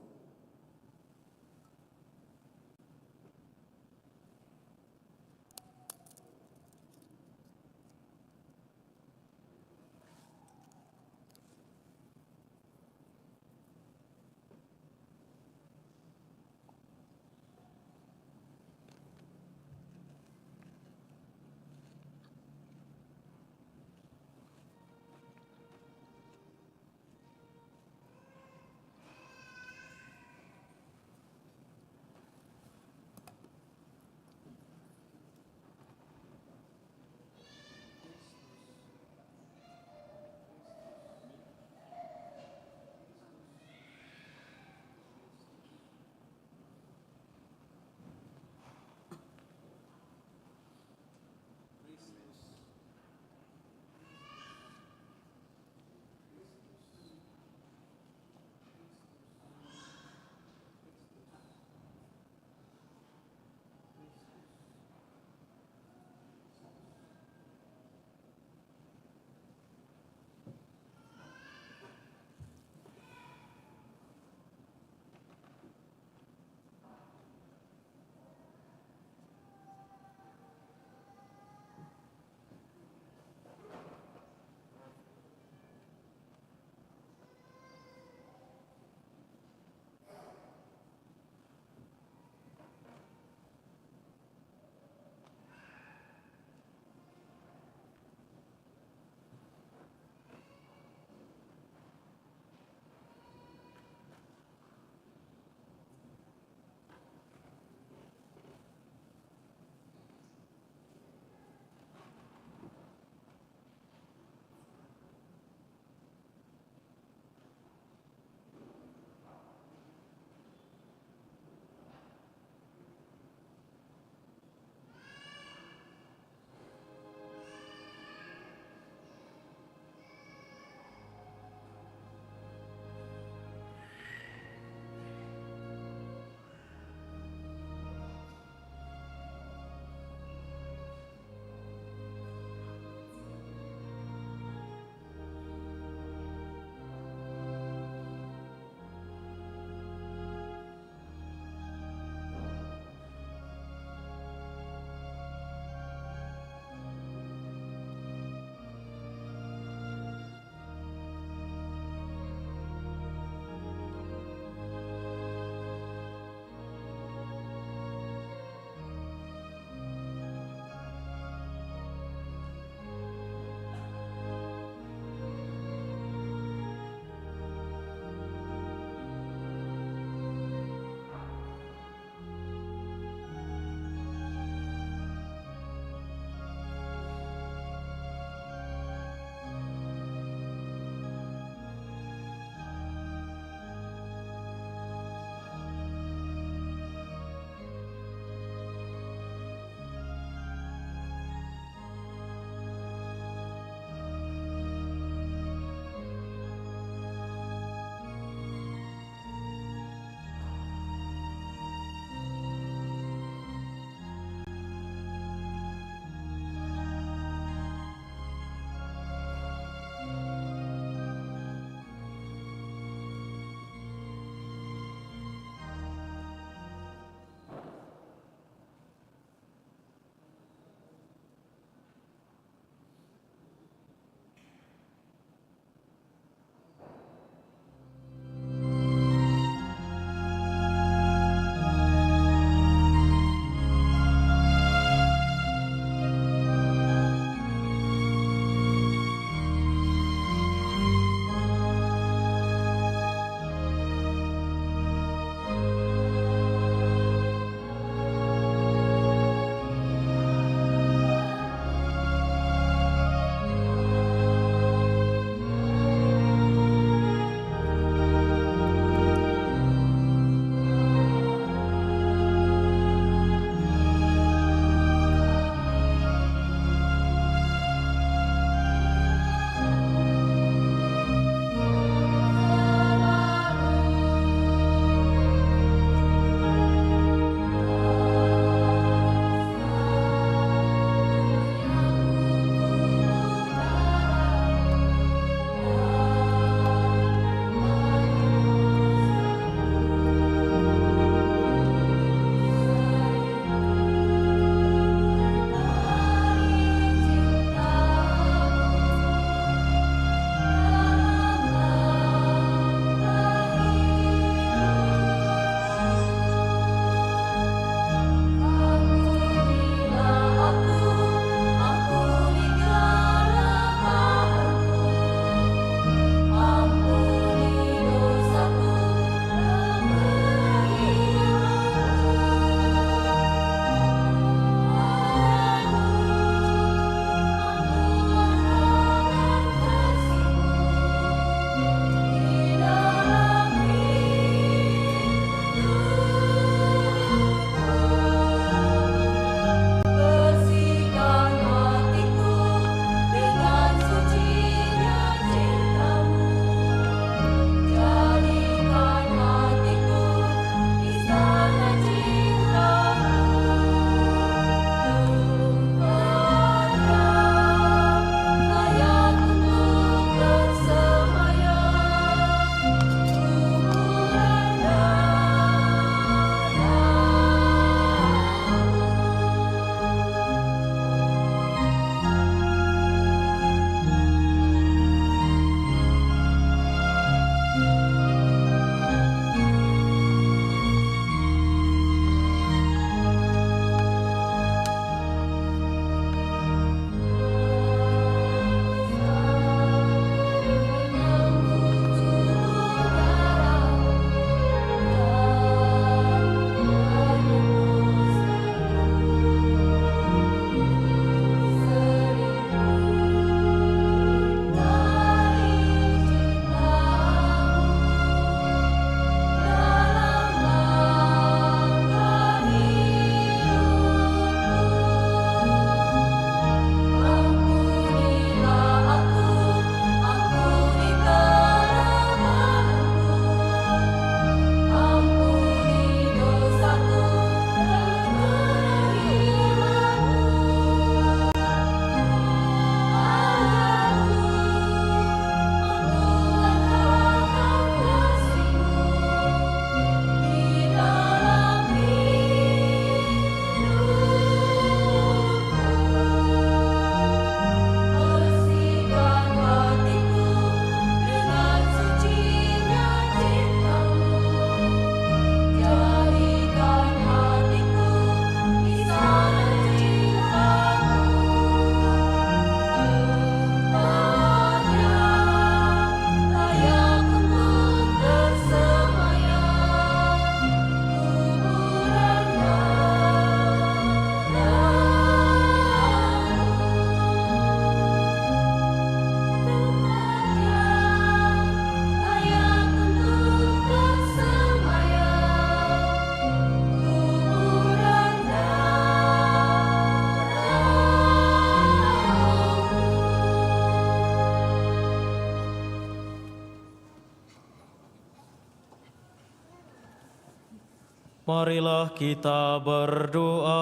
Marilah kita berdoa.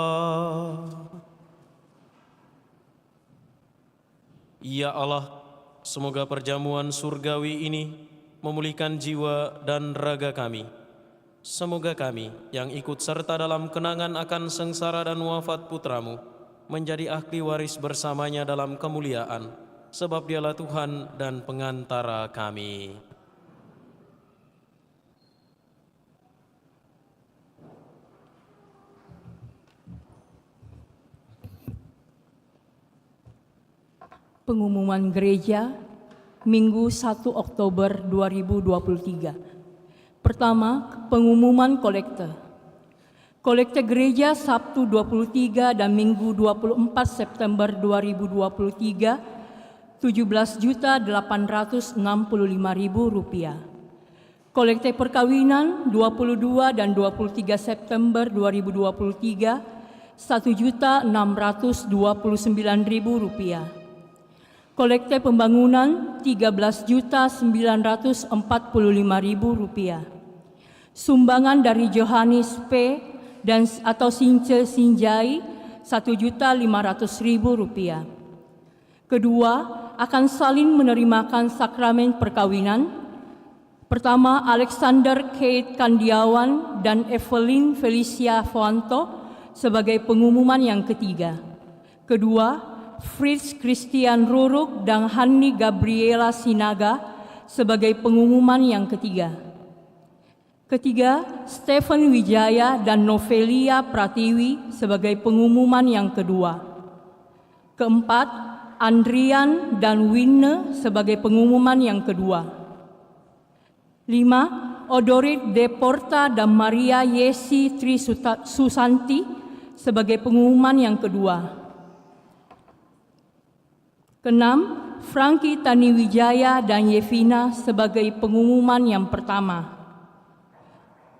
Ya Allah, semoga perjamuan surgawi ini memulihkan jiwa dan raga kami. Semoga kami yang ikut serta dalam kenangan akan sengsara dan wafat putramu menjadi ahli waris bersamanya dalam kemuliaan, sebab dialah Tuhan dan pengantara kami. Pengumuman gereja Minggu 1 Oktober 2023. Pertama, pengumuman kolekte. Kolekte gereja Sabtu 23 dan Minggu 24 September 2023 17.865.000 rupiah. Kolekte perkawinan 22 dan 23 September 2023 1.629.000 rupiah. Kolekte pembangunan Rp13.945.000. Sumbangan dari Johannes P. dan atau Since Sinjai Rp1.500.000. Kedua, akan saling menerimakan sakramen perkawinan. Pertama, Alexander Kate Kandiawan dan Evelyn Felicia Foanto sebagai pengumuman yang ketiga. Kedua, Fritz Christian Ruruk dan Hani Gabriela Sinaga sebagai pengumuman yang ketiga. Ketiga, Stephen Wijaya dan Novelia Pratiwi sebagai pengumuman yang kedua. Keempat, Andrian dan Winne sebagai pengumuman yang kedua. 5. Odorit Deporta dan Maria Yesi Tri Susanti sebagai pengumuman yang kedua. Keenam, Franky Taniwijaya dan Yevina sebagai pengumuman yang pertama.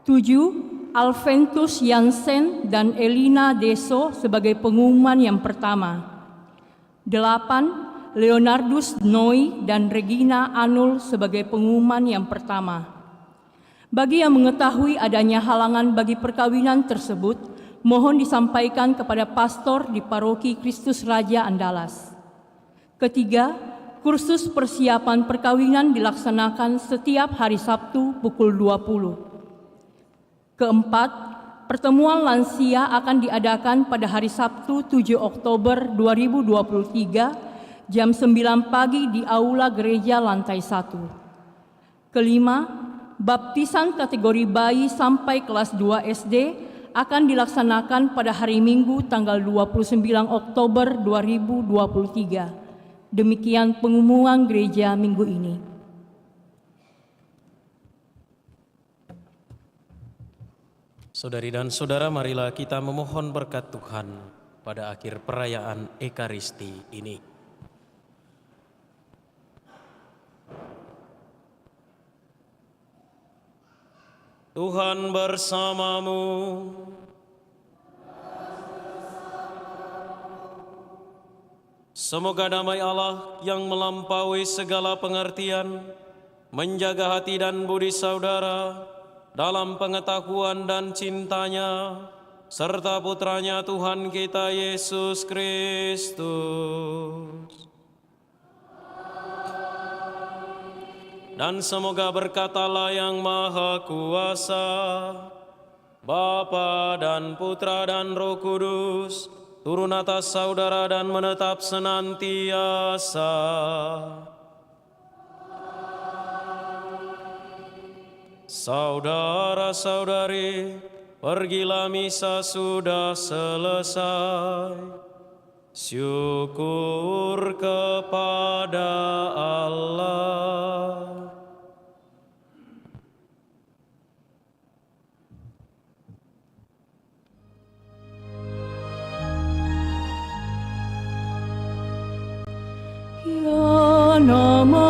7. Alventus Jansen dan Elina Deso sebagai pengumuman yang pertama. 8. Leonardus Noi dan Regina Anul sebagai pengumuman yang pertama. Bagi yang mengetahui adanya halangan bagi perkawinan tersebut, mohon disampaikan kepada pastor di Paroki Kristus Raja Andalas. Ketiga, kursus persiapan perkawinan dilaksanakan setiap hari Sabtu pukul 20. Keempat, pertemuan lansia akan diadakan pada hari Sabtu 7 Oktober 2023 jam 9 pagi di Aula Gereja lantai 1. Kelima, baptisan kategori bayi sampai kelas 2 SD akan dilaksanakan pada hari Minggu tanggal 29 Oktober 2023. Demikian pengumuman gereja minggu ini. Saudari dan saudara, marilah kita memohon berkat Tuhan pada akhir perayaan Ekaristi ini. Tuhan bersamamu. Semoga damai Allah yang melampaui segala pengertian menjaga hati dan budi saudara dalam pengetahuan dan cintanya, serta putranya Tuhan kita Yesus Kristus. Dan semoga berkat Allah yang Maha Kuasa, Bapa dan Putra dan Roh Kudus, turun atas saudara dan menetap senantiasa. Saudara-saudari, pergilah misa sudah selesai. Syukur kepada Allah. Ya nama